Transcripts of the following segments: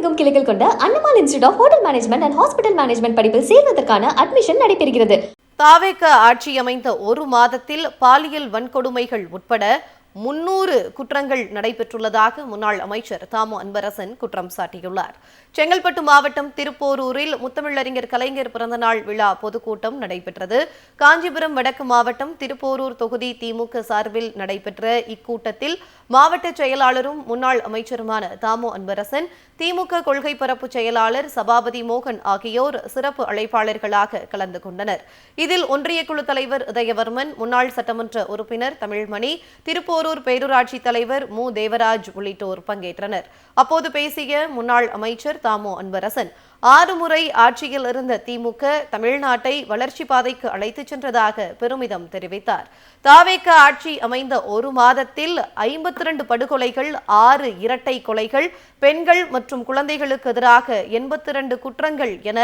தமிழகமெங்கும் கிளைகள் கொண்ட Annamal institute of hotel management and hospital management படிப்பில் சேர்வதற்கான அட்மிஷன் நடைபெறுகிறது. தாவேக ஆட்சி அமைந்த ஒரு மாதத்தில் பாலியல் வன்கொடுமைகள் உட்பட 300 குற்றங்கள் நடைபெற்றுள்ளதாக முன்னாள் அமைச்சர் தாமோ அன்பரசன் குற்றம் சாட்டியுள்ளார். செங்கல்பட்டு மாவட்டம் திருப்போரூரில் முத்தமிழறிஞர் கலைஞர் பிறந்தநாள் விழா பொதுக்கூட்டம் நடைபெற்றது. காஞ்சிபுரம் வடக்கு மாவட்டம் திருப்போரூர் தொகுதி திமுக சார்பில் நடைபெற்ற இக்கூட்டத்தில் மாவட்ட செயலாளரும் முன்னாள் அமைச்சருமான தாமோ அன்பரசன், திமுக கொள்கை பரப்பு செயலாளர் சபாபதி மோகன் ஆகியோர் சிறப்பு அழைப்பாளர்களாக கலந்து கொண்டனர். இதில் ஒன்றிய குழு தலைவர் உதயவர்மன், முன்னாள் சட்டமன்ற உறுப்பினர் தமிழ்மணி, திருப்போரூர் பேரூராட்சி தலைவர் மு தேவராஜ் உள்ளிட்டோர் பங்கேற்றனர். அப்போது பேசிய முன்னாள் அமைச்சர் தாமோ அன்பரசன், 6 முறை ஆட்சியில் இருந்த திமுக தமிழ்நாட்டை வளர்ச்சி பாதைக்கு அழைத்துச் சென்றதாக பெருமிதம் தெரிவித்தார். தாவேக ஆட்சி அமைந்த ஒரு மாதத்தில் 52 படுகொலைகள், 6 இரட்டை கொலைகள், பெண்கள் மற்றும் குழந்தைகளுக்கு எதிராக 82 குற்றங்கள் என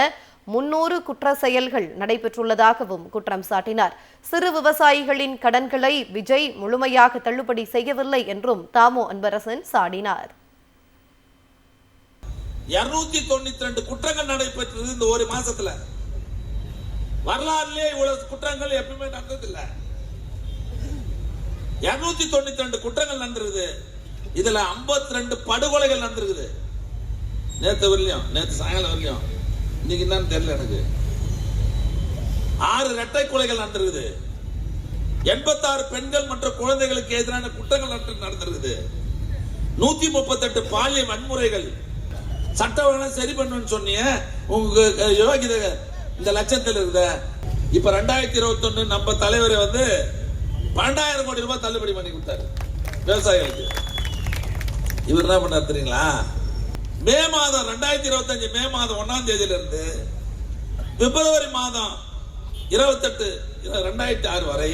300 குற்ற செயல்கள் நடைபெற்றுள்ளதாகவும் குற்றம் சாட்டினார். சிறு விவசாயிகளின் கடன்களை விஜய் முழுமையாக தள்ளுபடி செய்யவில்லை என்றும் தாமோ அன்பரசன் சாடினார். 292 குற்றங்கள் நடைபெற்றது இந்த ஒரு மாசத்துல. வரலாறுலேயே இவ்வளவு குற்றங்கள் எப்பவுமே நடந்ததில்லை. 292 குற்றங்கள் நடந்திருக்குது. இதுல 52 படுகொலைகள் நடந்திருக்குது. நேத்து வரலையும், நேத்து சாயங்காலம் வரலையும், இன்னைக்கு என்னன்னு தெரியல எனக்கு. 6 இரட்டை கொலைகள் நடந்திருக்குது. 86 பெண்கள் மற்றும் குழந்தைகளுக்கு எதிரான குற்றங்கள் நடந்திருக்குது. 138 பாலியல் வன்முறைகள். சட்டம் சரி பண்ணுன்னு சொன்னீங்க, உங்க யோகிதை இந்த லட்சத்தில் இருக்குத. இப்ப 2021 நம்ம தலைவர் 12,000 கோடி ரூபாய் தள்ளுபடி பண்ணி கொடுத்தாரு விவசாயிகளுக்கு. இவர் என்ன பண்ணார் தெரியுங்களா? மே மாதம் 2025 மே மாதம் 1ஆம் தேதியில இருந்து பிப்ரவரி மாதம் 28 2006 வரை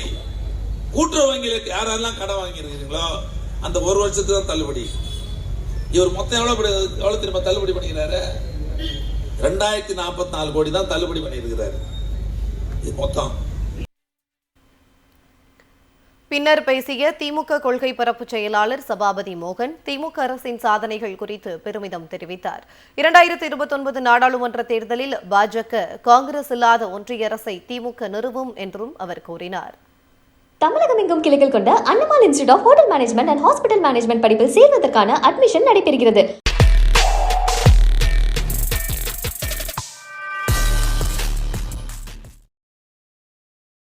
கூட்டுறவு வங்கிகளுக்கு யாரெல்லாம் கடன் வாங்கி இருக்கிறீங்களோ அந்த ஒரு வருஷத்துக்கு தான் தள்ளுபடி. இவர் மொத்தம் எவ்வளவு திரும்ப தள்ளுபடி பண்ணிக்கிறாரு? 2044 கோடி தான் தள்ளுபடி பண்ணியிருக்கிறாரு. இது மொத்தம். பின்னர் பேசிய திமுக கொள்கை பரப்பு செயலாளர் சபாபதி மோகன், திமுக அரசின் சாதனைகள் குறித்து பெருமிதம் தெரிவித்தார். 2029 நாடாளுமன்ற தேர்தலில் பாஜக காங்கிரஸ் இல்லாத ஒன்றிய அரசை திமுக நிறுவும் என்றும் அவர் கூறினார். தமிழகமெங்கும் கிளைகள் கொண்ட Annamal institute of hotel management and hospital management படிப்பில் சேர்வதற்கான அட்மிஷன் நடைபெறுகிறது.